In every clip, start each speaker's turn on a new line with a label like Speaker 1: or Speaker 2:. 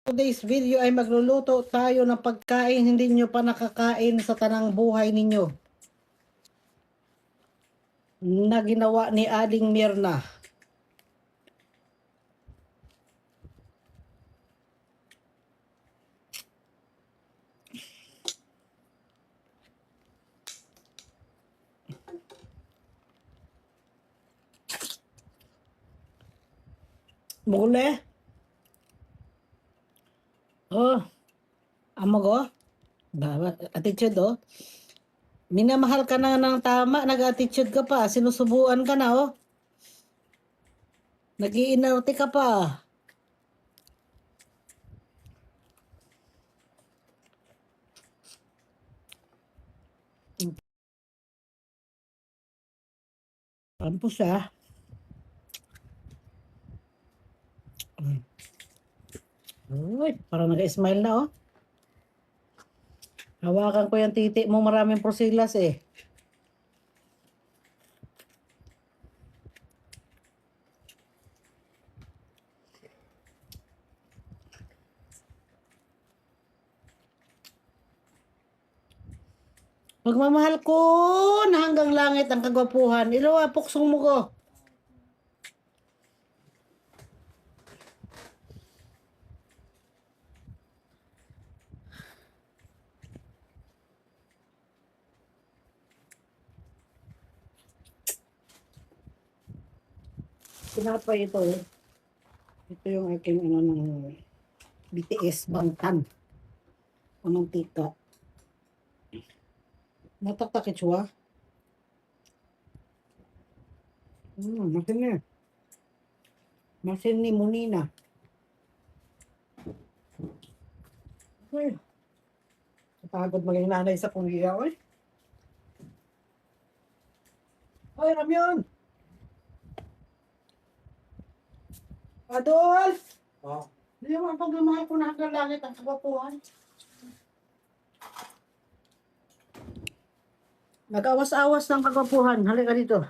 Speaker 1: Today's video ay magluluto tayo ng pagkain hindi nyo pa nakakain sa tanang buhay ninyo. Na ginawa ni Aling Mirna. Mule? Oh, amago? Attitude oh. Minamahal ka na ng tama, nag-attitude ka pa, sinusubuan ka na oh. Nag-iinarte ka pa. Pampus ah. Uy, parang nag-smile na oh. Hawakan ko yung titi mo, maraming porsilas eh. Magmamahal ko na hanggang langit ang kagwapuhan. Ilawa, puksong mo ko. Sinapay ito eh. Ito yung aking ano ng BTS Bangtan. Unang tika. Nataktak itsua. Masin na. Masin ni Munina. Ay. Napagod maging nanay sa kuliya, oy. Oy, Ramyon! Adolf!
Speaker 2: Oh.
Speaker 1: Hindi mo ang pagmamahal ko na hanggang langit ang kagwapuhan. Nag-awas-awas ng kagwapuhan. Halika dito.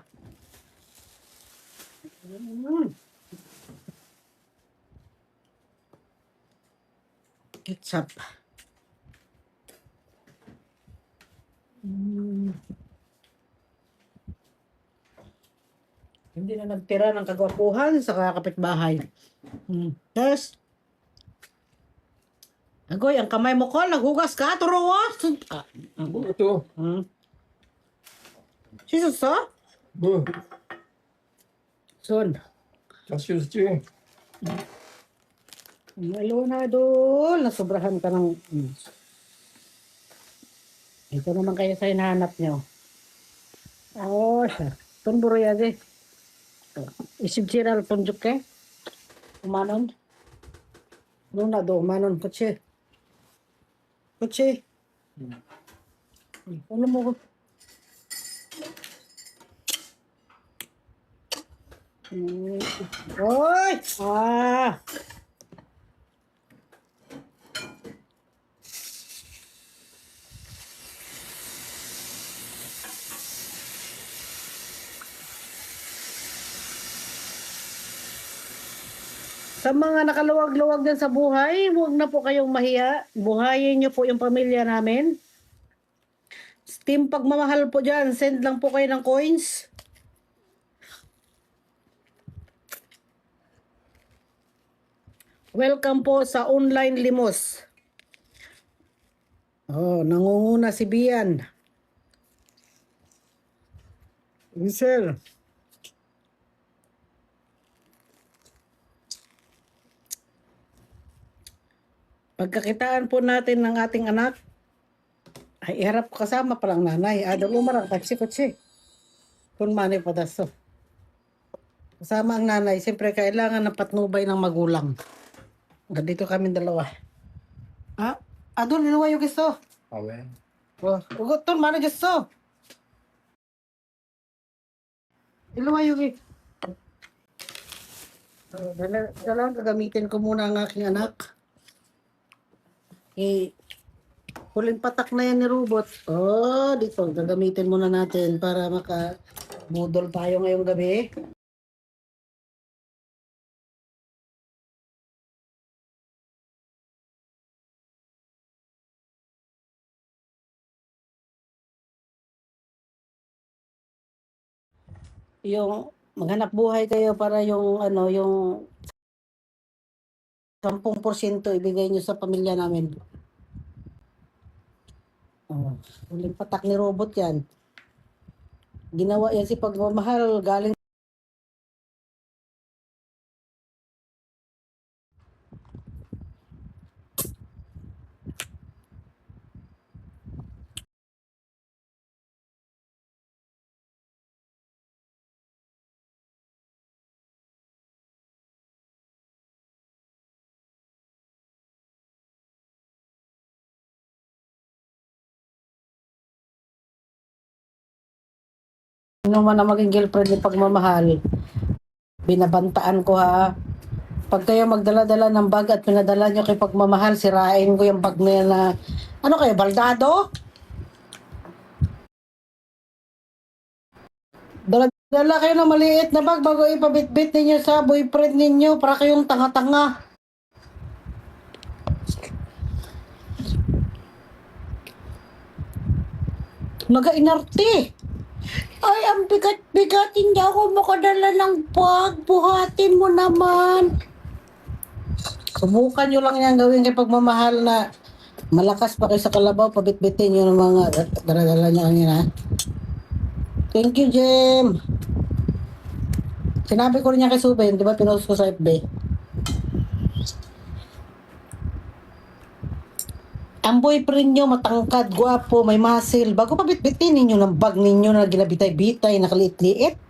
Speaker 1: Ketchup. Hindi na nagtira ng kagwapuhan sa kapitbahay. Yes. Agoy, ang kamay mo ko, naghugas ka, turuwas.
Speaker 2: Ito.
Speaker 1: Sisus,
Speaker 2: Bu.
Speaker 1: Son.
Speaker 2: Tasyusji.
Speaker 1: Malo na doon. Nasobrahan ka ng... Ito naman kayo sa hinahanap nyo. Oh, tunburo yan eh. Isip siral punjuk ke. Umanon. Nuna do, umanon. Kutsi. Kutsi. Ano mo ko? Oy! Ah! Sa mga nakaluwag-luwag dyan sa buhay, huwag na po kayong mahiya. Buhayin niyo po yung pamilya namin. Team pagmamahal po dyan, send lang po kayo ng coins. Welcome po sa online limos. Oh, nangunguna si Bian. Michelle. Pagkakitaan po natin ng ating anak, ay iharap kasama palang nanay. Adol umarang kutsi. Kung mani pa daso. Kasama ang nanay, siyempre kailangan ng patnubay ng magulang. Dito kami dalawa. Ah, adol, niluwa yung gusto.
Speaker 2: Awe.
Speaker 1: Oh, ugot ton, mana gusto. Iluwa yung dalang gagamitin ko muna ang aking anak. Huling patak na yan ni Robot. Oh, dito. Gagamitin muna natin para maka-budol tayo ngayong gabi. yung maghanap buhay kayo para yung ano, yung 10% ibigay niyo sa pamilya namin. Oh, huling patak ni robot yan. Ginawa yan si pagmamahal galing ano man ang maging girlfriend ni pagmamahal. Binabantaan ko ha. Pag kayo magdala-dala ng bag at pinadala nyo kay pagmamahal, sirain ko yung bag na yan na, ano kayo, baldado? Dala kayo ng maliit na bag bago ipabitbit ninyo sa boyfriend ninyo para kayong tanga-tanga. Naga-inarte. Ay, ang bigat-bigat. Hindi ako makadala ng bag. Buhatin mo naman. Subukan nyo lang yan gawin kay pagmamahal na malakas pa kayo sa kalabaw. Pabitbitin nyo ng mga dala-dala nyo kanina. Thank you, Jem. Sinabi ko rin niya kay Suben, di ba pinost ko sa FB? Ang boyfriend nyo, matangkad, gwapo, may muscle. Bago pa bitbitin ninyo ng bag ninyo na ginabitay-bitay, nakaliit-liit.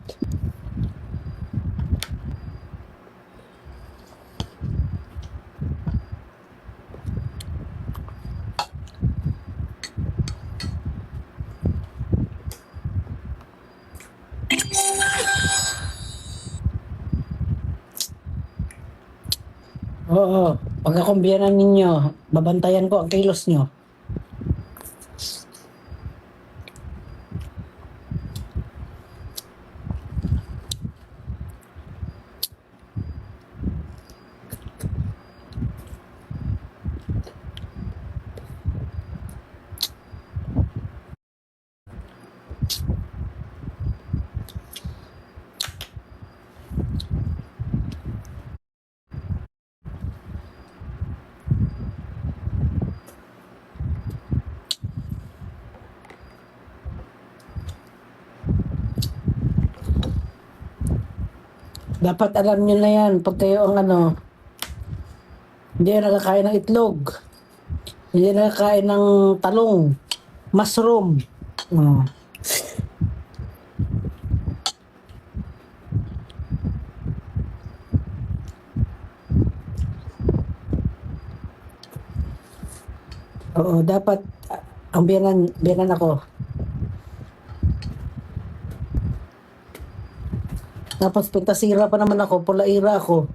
Speaker 1: Oo, pagkakumbiyanan ninyo, babantayan ko ang kilos nyo. Dapat alam nyo na yan, pag kayo ang ano, hindi na nakakain ng itlog, hindi na nakakain ng talong, mushroom. Oh. Oo, dapat ang biyanan ako. Tapos pintasira pa naman ako, pulaira ako.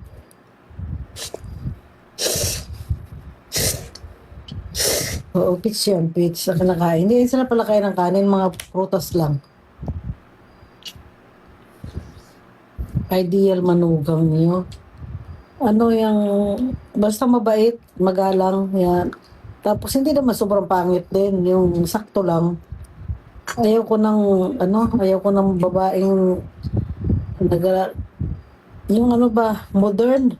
Speaker 1: Oo, pitch yan, pitch sa kinakain. Hindi sila pala kain ng kanin, mga prutas lang. Ideal manugang niyo. Ano yung, basta mabait, magalang, yan. Tapos hindi naman sobrang pangit din, yung sakto lang. Ayaw ko ng, ayaw ko ng babaeng, yung ano ba, modern.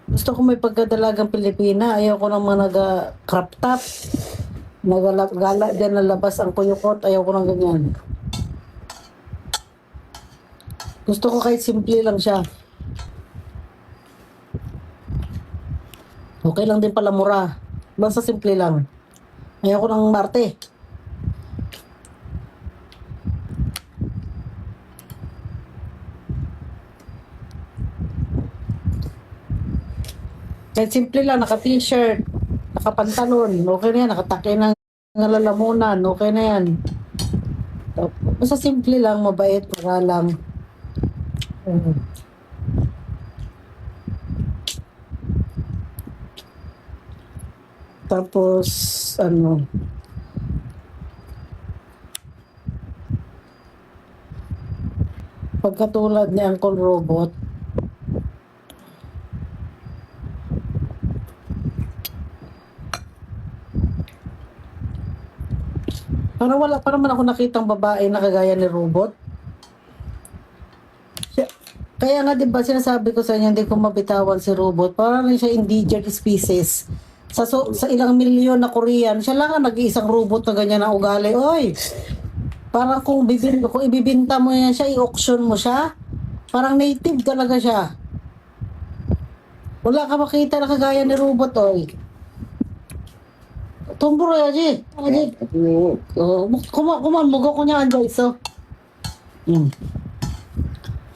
Speaker 1: Gusto ko may pagkadalagang Pilipina. Ayaw ko ng mga naga-crop top. Nagala dyan na labas ang kuyukot. Ayaw ko ng ganyan. Gusto ko kahit simple lang siya. Okay lang din pala mura. Basta simple lang. Ayaw ko ng marte. Kahit simple lang, naka-t-shirt, naka-pantalon, okay na yan, nakatake ng lalamunan, okay na yan. Basta simple lang, mabait, magalang. Tapos, pagkatulad ni Uncle Robot, parang wala pa naman ako nakitang babae na kagaya ni Robot. Kaya nga 'di ba sinasabi ko sa inyo hindi ko mabitawan si robot. Parang rin siya endangered species. Sa ilang milyon na Korean, siya lang ang nag-iisang robot na ganyan ang ugali. Oy, parang kung ibibinta mo yan siya, i-auction mo siya, parang native talaga siya. Wala ka makita na kagaya ni robot, oy. Tumbro ya, Ji. Aji. Oh, kuman mo ko niya anjay so.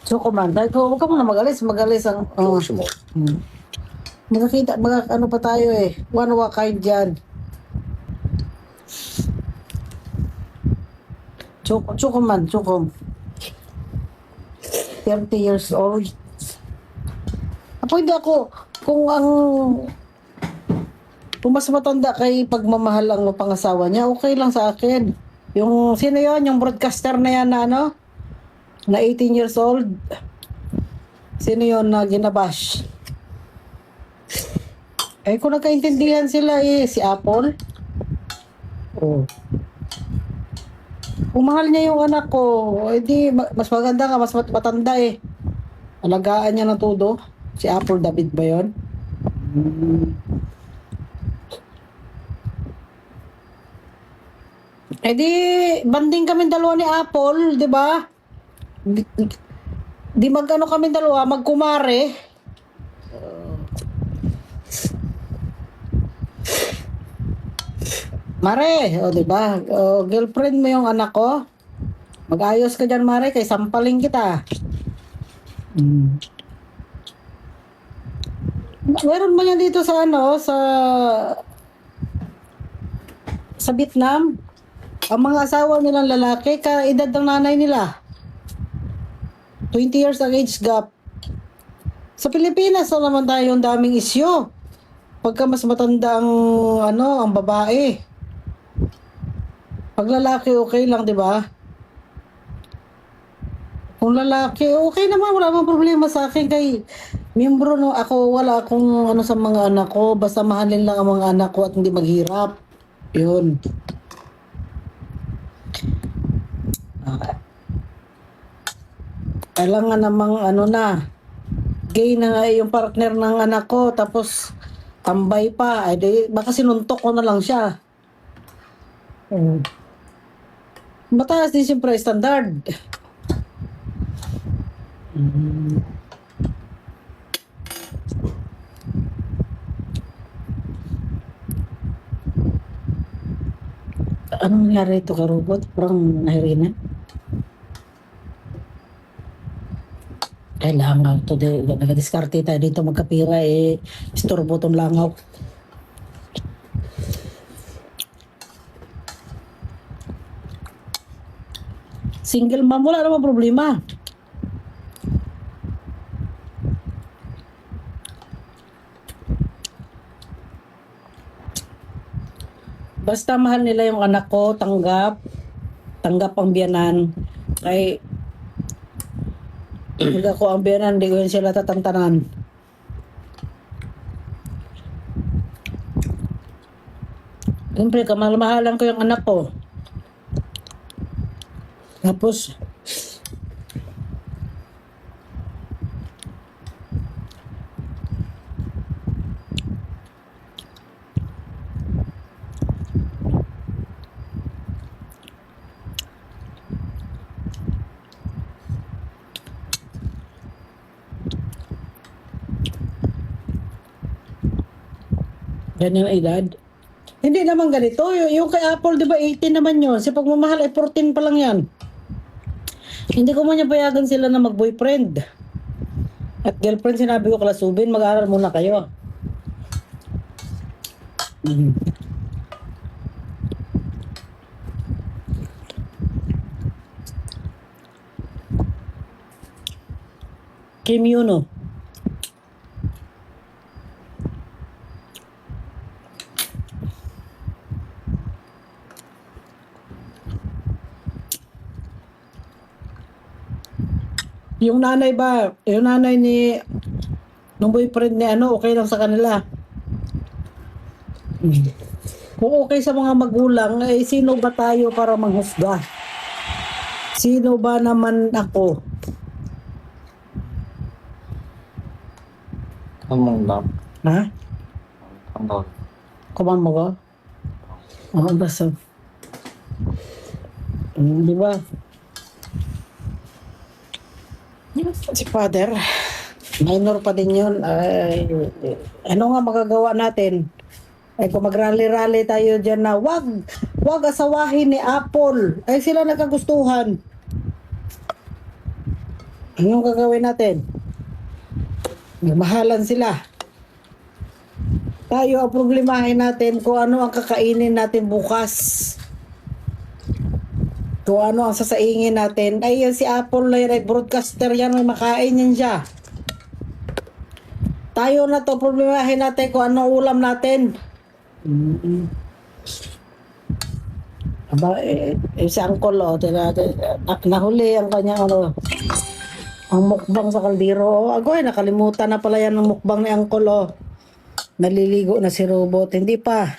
Speaker 1: So kuman, dahil ko, huwag ka muna magalis ang, magkakita, ano pa tayo eh, one kind dyan. Chukom. 30 years old. Pwede ako, kung mas matanda kay pagmamahal ang pangasawa niya, okay lang sa akin. Yung, sino yon yung broadcaster na yan na ano? Na 18 years old. Sino yon na ginabash? Eh, kung nagkaintindihan sila eh, si Apple. Oh. Kung mahal niya yung anak ko, edi mas maganda ka, mas matanda eh. Alagaan niya na todo. Si Apple David ba yun? Edi, banding kami dalawa ni Apple, di ba? Di mag-ano kami dalawa, magkumare. Mare, o di ba? O, girlfriend mo yung anak ko. Mag-ayos ka dyan, Mare, kay sampaling kita. Meron ba yan dito sa ano, sa Vietnam? Ang mga asawa nilang lalaki, kaedad ng nanay nila. 20 years ang age gap. Sa Pilipinas, naman tayo yung daming isyo. Pagka mas matanda ang babae. Pag lalaki, okay lang, di ba? Kung lalaki, okay naman, wala namang problema sa akin kay miyembro no, ako, wala akong ano sa mga anak ko, basta mahalin lang ang mga anak ko at hindi maghirap. Yun. Kailangan namang ano na, gay na nga yung partner ng anak ko, tapos tambay pa, ay di, baka sinuntok ko na lang siya. Mataas din siyempre standard. Anong nangyari ito ka robot? Parang nahirina. Kailangan ito, nag-diskarte tayo dito magkapira eh, istorbo itong langaw. Single mom, wala namang problema. Basta mahal nila yung anak ko, tanggap ang biyanan. Kay pag ako ang biyanan, hindi ko yun sila tatantanan. Siyempre, kamahal-mahalan ko yung anak ko. Tapos, ganyan ang edad. Hindi naman ganito. Yung kay Apple, di ba 18 naman yun? Sa pagmamahal ay 14 pa lang yan. Hindi ko man niya payagan sila na mag-boyfriend. At girlfriend, sinabi ko kalasubin, mag-aaral muna kayo. Kim Yuno. Yung nanay ba, yung nanay ni nung boyfriend ni ano, okay lang sa kanila. Kung okay sa mga magulang, eh sino ba tayo para manghusga? Sino ba naman ako?
Speaker 3: mong lap.
Speaker 1: Ha?
Speaker 3: Ang dog.
Speaker 1: Kuman mo ko? Oo, basta. Di ba? Si Father, minor pa din yun. Ay, ano nga magagawa natin? Ay kung mag-rally-rally tayo dyan na wag asawahin ni Apple. Ay sila nagkagustuhan. Anong gagawin natin? Mahalan sila. Tayo ang problemahin natin kung ano ang kakainin natin bukas. Kung ano ang sasaingin natin. Ay, yan si Apple na yan, ay broadcaster yan, may makain yan siya. Tayo na to, problemahin natin kung anong ulam natin. Aba, si Uncle, nahuli ang kanya, ang mukbang sa kaldero. Agoy, nakalimutan na pala yan ang mukbang ni Uncle, Naliligo na si Robot. Hindi pa.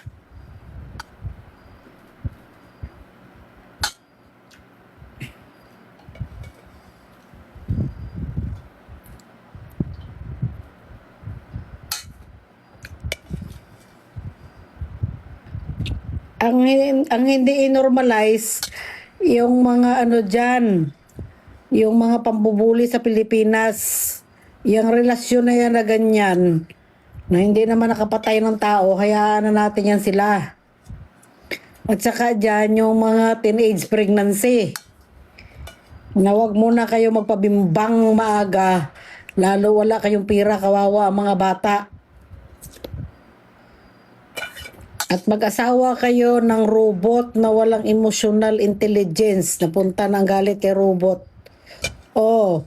Speaker 1: Ang hindi i-normalize yung mga ano dyan, yung mga pambubuli sa Pilipinas, yung relasyon na yan na ganyan, na hindi naman nakapatay ng tao, hayaan na natin yan sila. At saka dyan yung mga teenage pregnancy, na wag muna kayo magpabimbang maaga, lalo wala kayong pira, kawawa ang mga bata. At mag-asawa kayo ng robot na walang emotional intelligence. Napunta ng galit kay robot. Oh.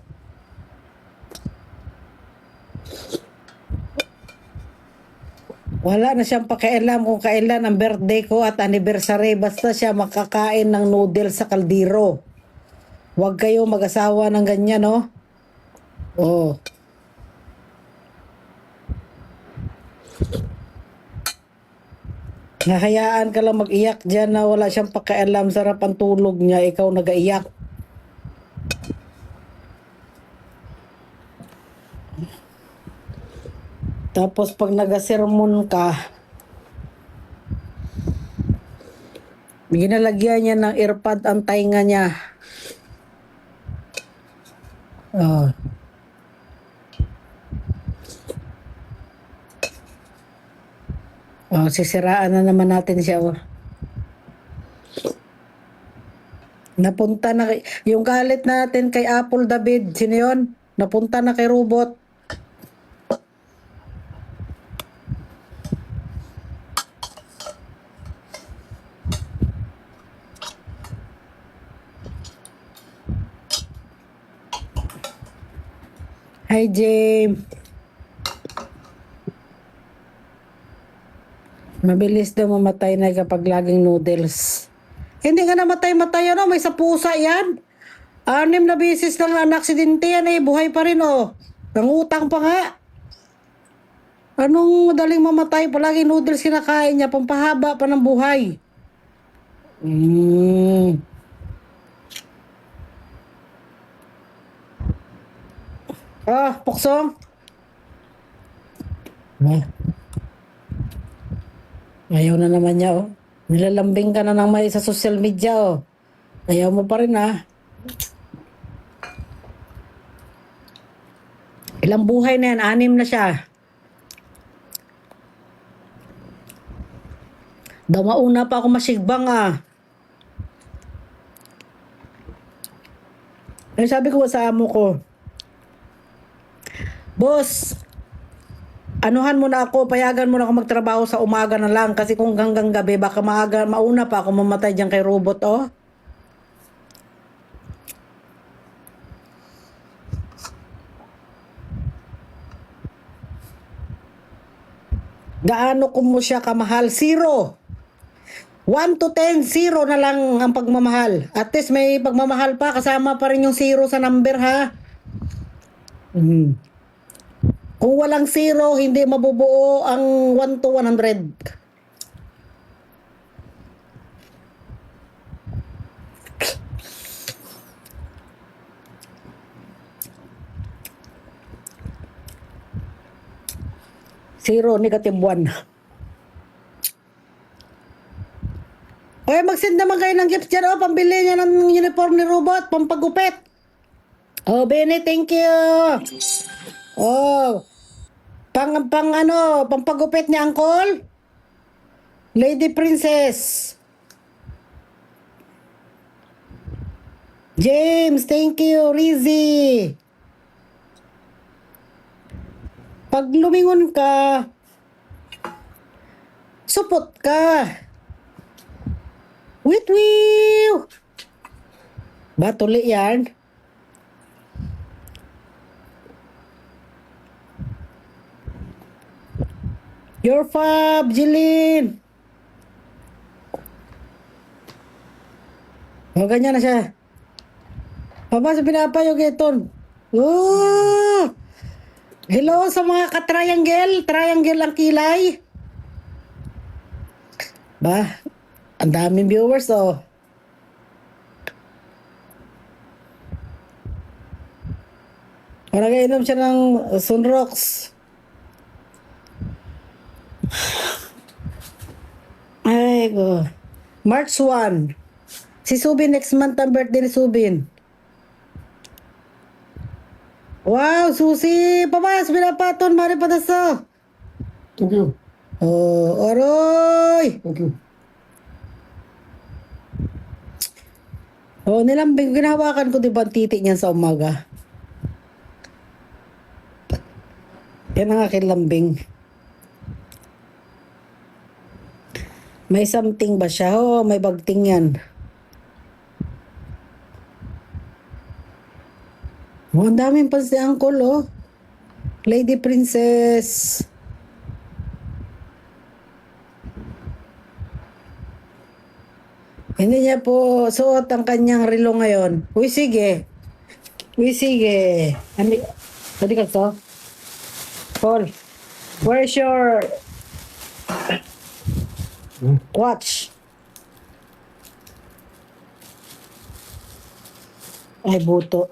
Speaker 1: Wala na siyang pakialam kung kailan ang birthday ko at anniversary. Basta siya makakain ng noodles sa kaldero. Huwag kayo mag-asawa ng ganyan, no? Oh. Nahayaan ka lang mag-iyak dyan na wala siyang pakialam, sarap ang tulog niya, ikaw nag-iyak. Tapos pag nag-sermon ka, ginalagyan niya ng earpod ang tainga niya. Oh. Oh, sisiraan na naman natin siya. Oh. Napunta na yung galit natin kay Apple David, sino yun? Napunta na kay robot. Hi, James. Mabilis daw mamatay na kapag laging noodles. Hindi nga namatay-matay, may sa pusa yan. 6 na beses lang na aksidente yan, buhay pa rin, Nangutang pa nga. Anong madaling mamatay? Palagi noodles kinakain niya, pampahaba pa ng buhay. Puksong. Ayaw na naman niya, Nilalambing ka na ng may sa social media, Ayaw mo pa rin, Ilang buhay na yan? 6 na siya. Daw mauna pa ako masigbang, Ay, sabi ko sa amo ko, boss, anuhan mo na ako, payagan mo na ako magtrabaho sa umaga na lang kasi kung hanggang gabi, baka mauna pa ako mamatay dyan kay robot, Gaano ko mo siya kamahal? 0. 1 to 10, 0 na lang ang pagmamahal. At least may pagmamahal pa, kasama pa rin yung 0 sa number, ha? Kung walang 0, hindi mabubuo ang 1 to 100. 0, -1. Okay, mag-send naman kayo ng gift dyan. Oh, pambili niya ng uniform ni Robot, pampagupit. Oh, Benny, thank you. Oh, pampagupit ni Uncle. Lady Princess. James, thank you. Rizzy. Pag lumingon ka, supot ka. Wit-wiw! Ba, tuli yan? Your fab, Jilin! O, ganyan na siya. Papa, sa pinapayog iton. Oh! Hello sa mga ka-triangle. Triangle ang kilay. Ba, ang daming viewers, oh. Parang inom siya ng Sunrox. Ay, go. March 1. Si Subin next month ang birthday ni Subin. Wow, Susi! Papas, pinapaton, mari padaso.
Speaker 2: Thank you.
Speaker 1: Oh, oroy!
Speaker 2: Thank you.
Speaker 1: Oh, nilambing, ginahawakan ko diba ang titi niyan sa umaga. Yan ang aking lambing. May something ba siya? Oh, may bagting yan. Oh, ang daming pa si Uncle, oh. Lady Princess. Hindi niya po suot ang kanyang relo ngayon. Uy, sige. Uy, sige. Tadi ka to? Paul, where's your watch? Ay, buto.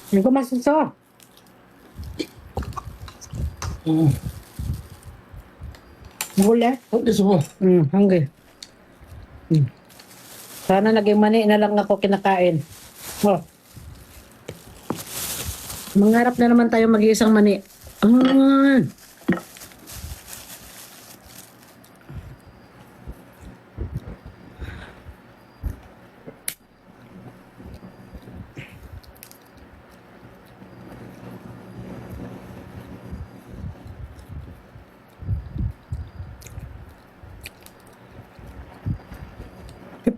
Speaker 1: Hindi ko masuso. Huli?
Speaker 2: Okay, so
Speaker 1: Hungry. Sana naging mani na lang ako kinakain. Oh. Mangarap na naman tayo mag-iisang mani. Ah.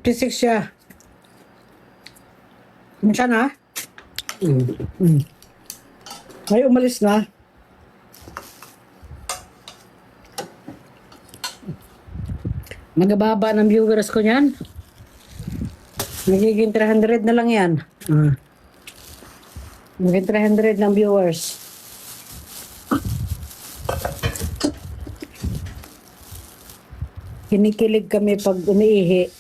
Speaker 1: $56 siya. Siya na? Ay, umalis na. Magababa ng viewers ko niyan. Magiging 300 na lang yan. Magiging 300 ng viewers. Kinikilig kami pag umiihi.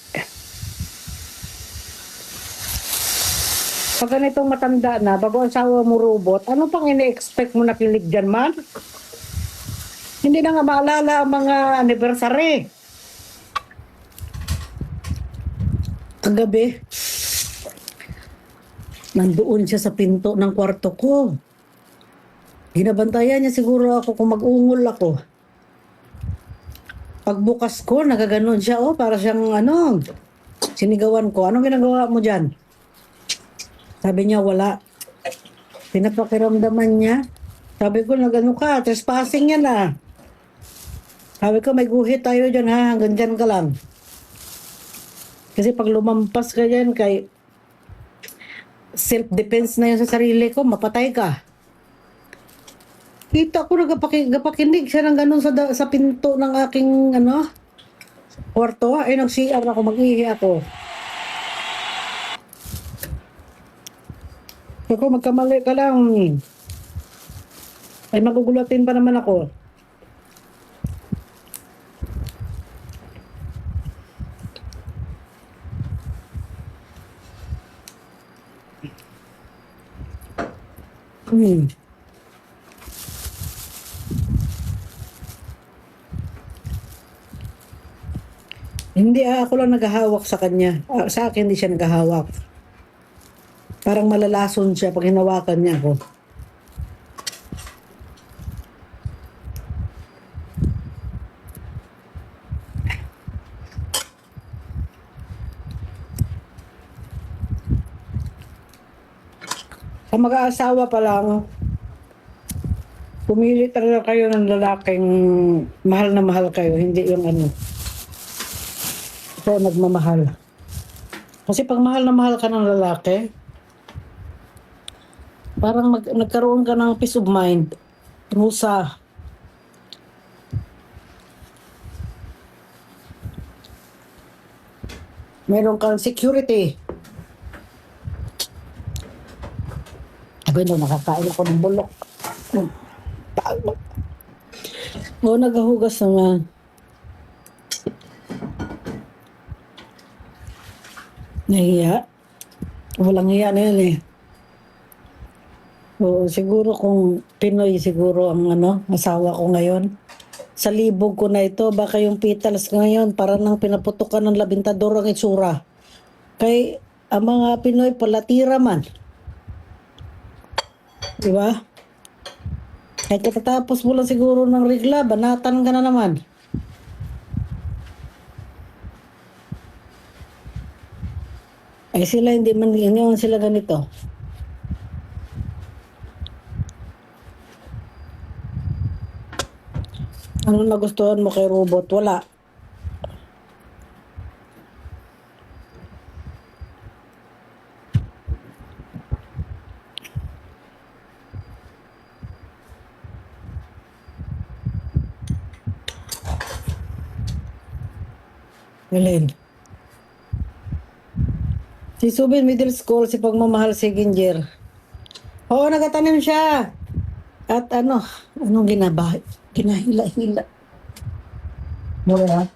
Speaker 1: Pag ganitong matanda na, bago ang sawa mo Robot, ano pang ini-expect mo na kilig dyan man? Hindi na nga maalala ang mga anniversary. Kagabi, nandoon siya sa pinto ng kwarto ko. Ginabantayan niya siguro ako kung mag-ungol ako. Pagbukas ko, nagaganon siya, oh, para siyang sinigawan ko. Anong ginagawa mo dyan? Sabi niya, wala. Pinapakiramdaman niya. Sabi ko, nagano ka, trespassing yan ah. Sabi ko, may guhit tayo dyan ha, hanggang dyan ka lang. Kasi pag lumampas ka dyan, kay self-defense na yun sa sarili ko, mapatay ka. Kita ko, nagapakinig siya ng ganun sa pinto ng aking, kwarto. Ay, nag-CR ako, mag-ihi ako. Ako, magkamali ka lang. Ay, magugulatin pa naman ako. Hmm. Hindi, ako lang naghahawak sa kanya. Sa akin, hindi siya naghahawak. Parang malalason siya pag hinawakan niya ako. Sa mag-aasawa pa lang, pumili talaga kayo ng lalaking mahal na mahal kayo, hindi yung ano. Ito nagmamahal. Kasi pag mahal na mahal ka ng lalaki, parang nagkaroon ka ng peace of mind. Rusa. Meron kang security. Abay, no, nakakain ako ng bulok. Oo, naghahugas naman. Nahiya. Walang hiya na yun eh. Oo, siguro kung Pinoy siguro ang asawa ko ngayon. Sa libog ko na ito, baka yung petals ngayon, para nang pinaputukan ng labintador ang itsura. Kay ang mga Pinoy palatira man. Diba? Kahit katatapos mo lang siguro ng regla, banatan ka na naman. Ay sila hindi man sila ganito. Ano nagustuhan mo kay robot? Wala. Alin? Si Subin middle school, si Pagmamahal si Ginger. Oo, nagatanim siya. At anong ginahila-hila. Wala.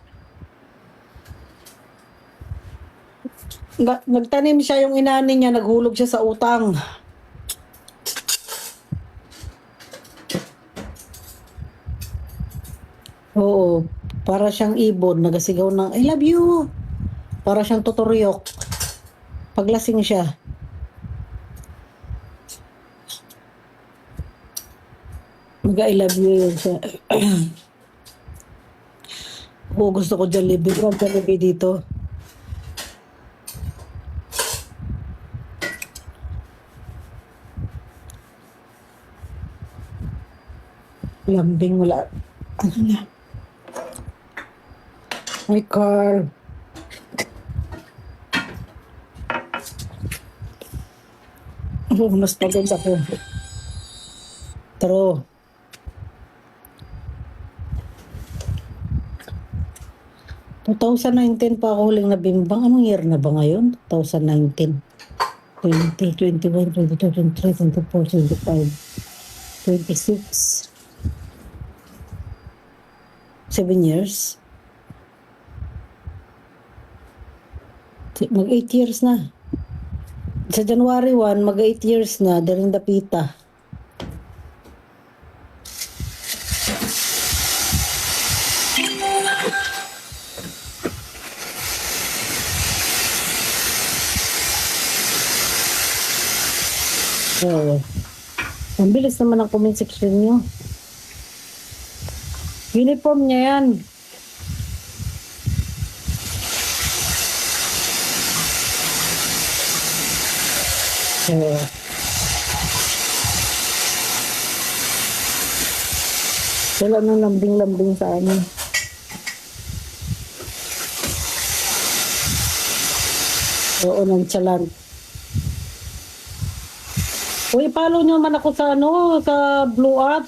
Speaker 1: Nagtanim siya, yung inani niya, naghulog siya sa utang. Oo, para siyang ibon, nagasigaw ng I love you. Para siyang tuturyok. Paglasing siya. Mag-I love you yun siya. Oo, gusto ko Jollibee. Huwag Jollibee dito. Lambing, wala. Ano na? Hi, Carl. Oo, mas pagod ako. Taro. (2019) pa ako huling nabimbang. Anong year na ba ngayon? 2019. 20, 21, 22, 23, 24, 25, 26. 7 years. Mag 8 years na. Sa January 1, mag 8 years na. Daring dapita. Oo. Ang bilis naman ang comment section nyo. Uniform niya yan. Oo. Wala nang lambing-lambing sa amin. Oo, nonchalant. Uy, follow nyo man ako sa sa Blue App.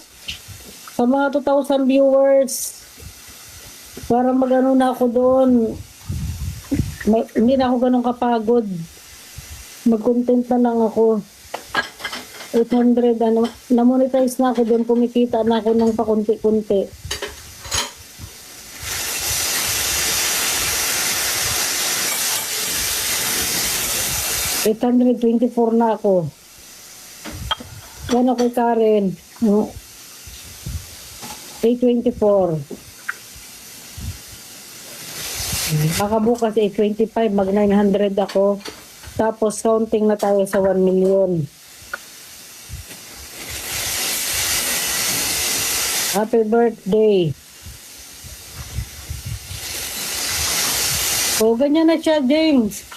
Speaker 1: Sa mga 2,000 viewers. Para magano na ako doon. Hindi na ako ganun kapagod. Mag-content na lang ako. 800, na-monetize na ako doon. Kumikita na ako ng pakunti-kunti. $824 na ako. Ano kay Karen? No? 824. Baka bukas 825, mag 900 ako. Tapos counting na tayo sa 1 million. Happy birthday. O, ganyan na siya, James.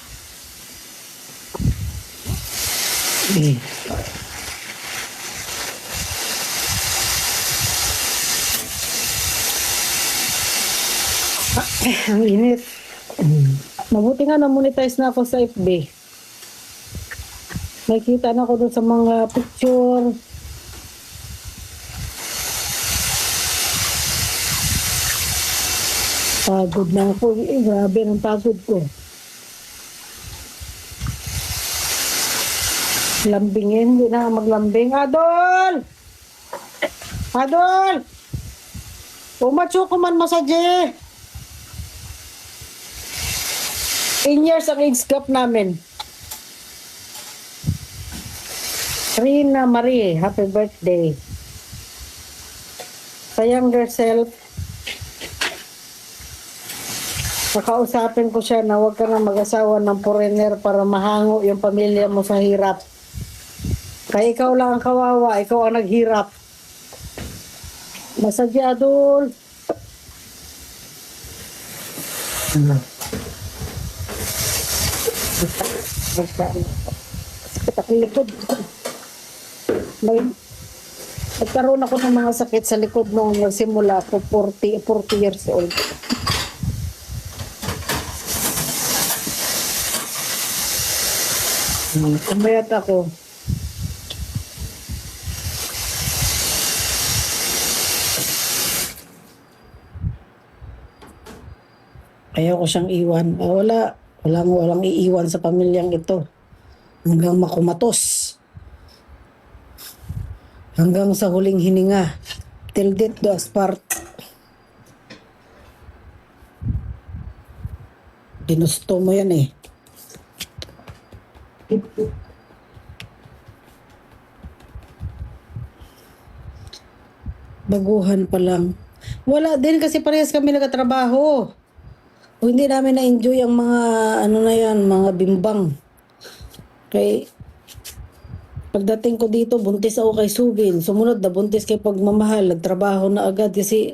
Speaker 1: Ang init. Mabuti nga na-monetize na ako sa FB. Nakita na ako dun sa mga picture. Pagod na ako. Grabe ng pagod ko. Lambingin. Hindi na maglambing. Adol! Adol! Umatso ko man masadye. 10 years ang age gap namin. Rina Marie, happy birthday. Sa younger self, nakausapin ko siya na huwag ka na mag-asawa ng foreigner para mahango yung pamilya mo sa hirap. Kaya ikaw lang ang kawawa, ikaw ang naghirap. Masadya, Adol. Sakit ako likod. Nagkaroon ako ng mga sakit sa likod nung nagsimula ako 40 years old. Kumayat ako. Ayaw ko siyang iwan. Walang iiwan sa pamilyang ito. Hanggang makumatos. Hanggang sa huling hininga. Till death do us part. Ginusto mo yan eh. Baguhan pa lang. Wala din kasi parehas kami nagkatrabaho. O hindi namin na-enjoy ang mga mga bimbang. Kay pagdating ko dito, buntis ako kay Subin. Sumunod na buntis kay Pagmamahal. Nagtrabaho na agad kasi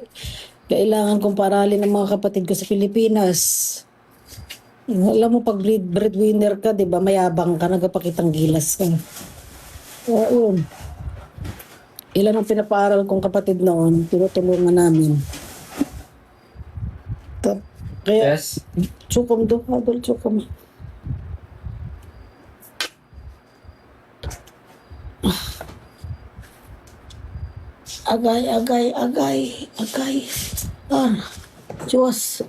Speaker 1: kailangan kong paralin ng mga kapatid ko sa Pilipinas. Alam mo, pag breadwinner ka, di ba, mayabang ka, nagpakitang gilas ka. Kaya yun. Ilan ang pinapaaral kong kapatid noon, tinutulungan namin. Kaya,
Speaker 2: Yes.
Speaker 1: Tsukom do, Adol, tsukom. Agay. Ah, Diyos.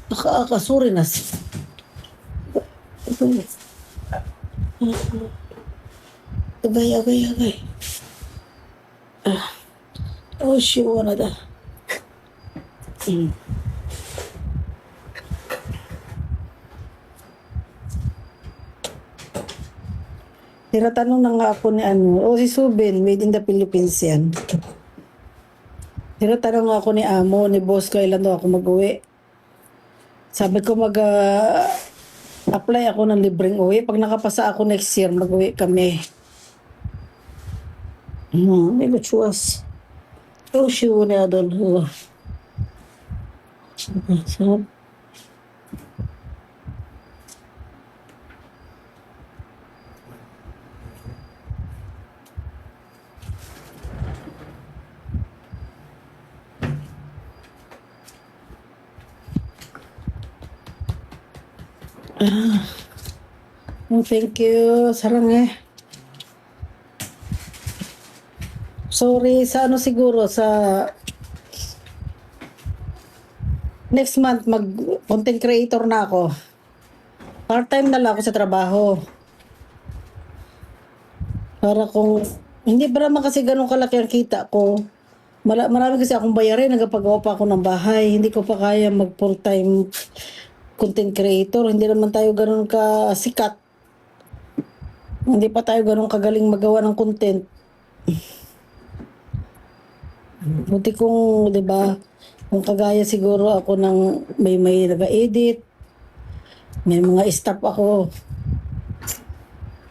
Speaker 1: Nakakasurinas. Agay. Ah. Oh, shiwa na da. Tinatanong na nga ako ni si Subin, made in the Philippines yan. Tinatanong nga ako ni Amo, ni boss, kailan daw ako mag-uwi. Sabi ko apply ako ng libreng uwi. Pag nakapasa ako next year, mag-uwi kami. May gutswas. Oh, shiwo na doon. So, oh, thank you. Sarang eh. Sorry, sa siguro, sa next month, content creator na ako. Part-time na lang ako sa trabaho. Para kung, hindi ba naman kasi ganun kalaki ang kita ko. Marami kasi akong bayarin, nagpagawa pa ako ng bahay. Hindi ko pa kaya mag full-time content creator. Hindi naman tayo ganun ka sikat. Hindi pa tayo ganun kagaling magawa ng content. Buti kung, di ba, kung kagaya siguro ako ng may nag-edit, may mga staff ako,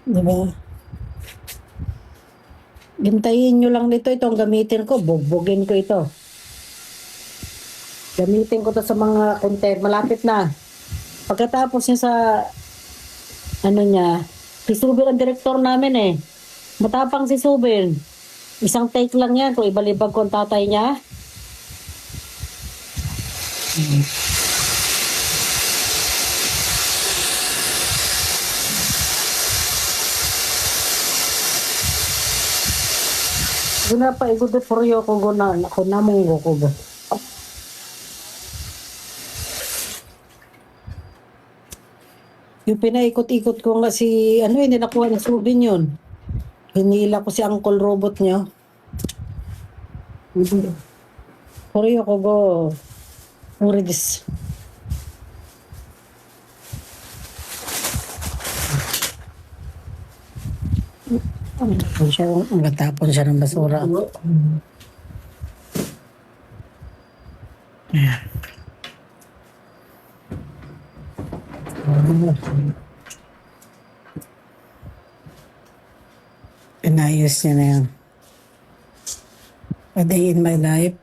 Speaker 1: di ba? Gintayin nyo lang nito, itong gamitin ko, bugbugin ko ito. Gamitin ko to sa mga content, malapit na. Pagkatapos niya sa, ano niya, si Subin ang direktor namin eh. Matapang si Subin. Isang take lang yan kung ibalibag ko ang tatay niya. Guna pa igudo poryo ko guna ako namong ko ba. Yung pinaikot-ikot ko nga si ano hindi nakuha ni Subin yun. Hinila ko si Uncle Robot niya. Poryo ko go. Uridis. Magtapon siya ng basura. Ayan. Inayos niya na yan. A day in my life.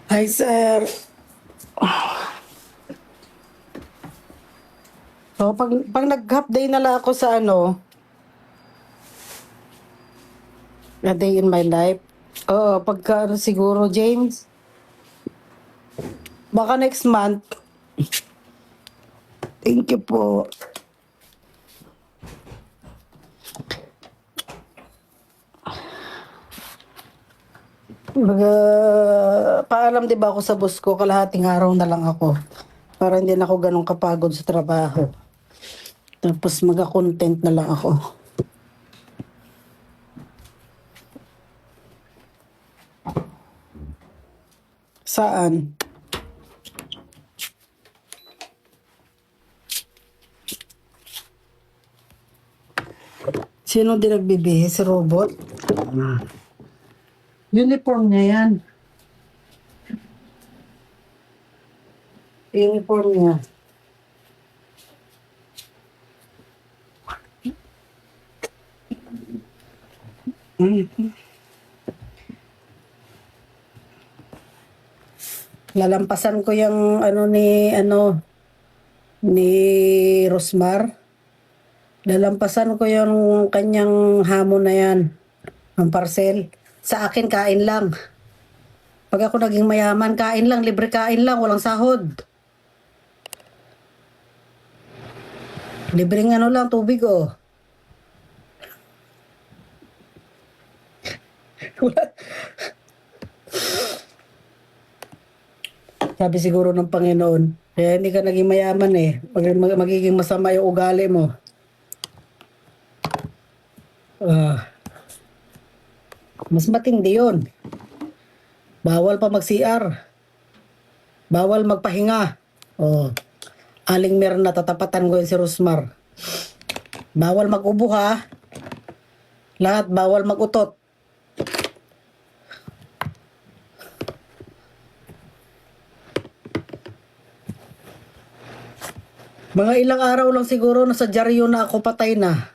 Speaker 1: Hi, sir. So, pag nag-half day na lang ako sa ano, a day in my life. Oo, pagka ano siguro, James, baka next month. Thank you po. Paalam di ba ako sa boss ko, kalahating araw na lang ako. Para hindi na ako ganun kapagod sa trabaho. Tapos maga-content na lang ako. Saan? Sino din nagbibihis? Si Robot? Uniform niya yan. Uniform niya. Lalampasan ko yung ni Rosmar. Lalampasan ko yung kanyang hamon na yan. Ang parcel. Sa akin, kain lang. Pag ako naging mayaman, kain lang. Libre kain lang. Walang sahod. Libreng ano lang, tubig oh. Sabi siguro ng Panginoon, kaya hindi ka naging mayaman eh. Magiging masama yung ugali mo. Mas matindi yun. Bawal pa mag-CR. Bawal magpahinga. Oh. Aling meron na tatapatan ko yun si Rosmar. Bawal mag-ubo ha. Lahat bawal mag-utot. Mga ilang araw lang siguro nasa dyaryo na ako patay na.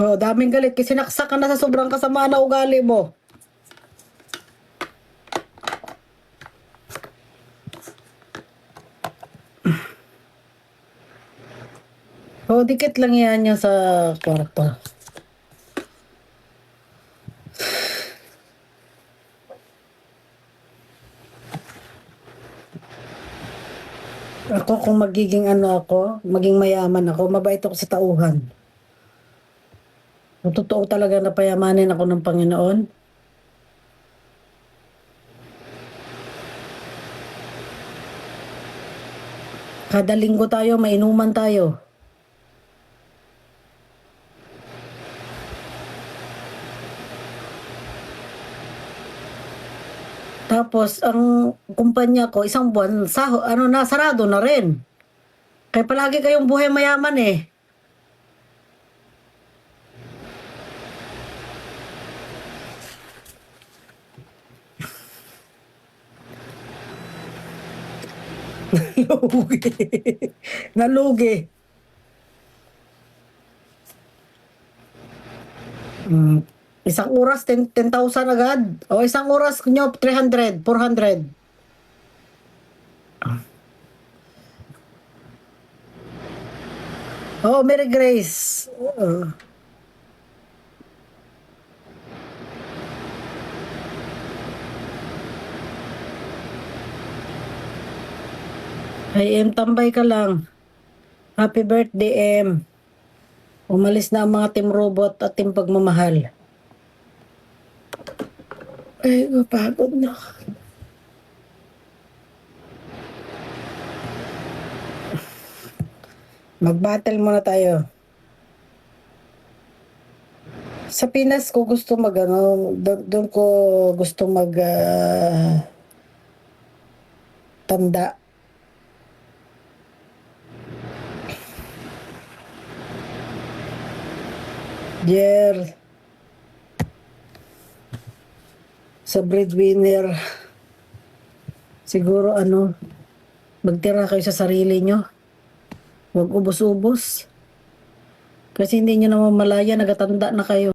Speaker 1: Oh, daming galit kasi sinaksak ka na sa sobrang kasama na ugali mo. Oh, dikit lang yan niya sa kwarto. Ako kung magiging maging mayaman ako, mabait ako sa tauhan. Kung totoo talaga na payamanin ako ng Panginoon, kada linggo tayo, mainuman tayo. Tapos, ang kumpanya ko, isang buwan, sarado na rin. Kaya palagi kayong buhay mayaman eh. Nalugi. Nalugi. Isang oras, 10,000 agad. O isang oras nyo, 300, 400. Oh, Mary Grace. Ay, M, tambay ka lang. Happy birthday, M. Umalis na ang mga team robot at team pagmamahal. Ay, mapagod na. Mag-battle muna tayo. Sa Pinas ko gusto doon ko gusto tanda. Jer. Sa breadwinner. Siguro magtira kayo sa sarili nyo. Huwag ubos-ubos. Kasi hindi nyo naman malaya, nagatanda na kayo.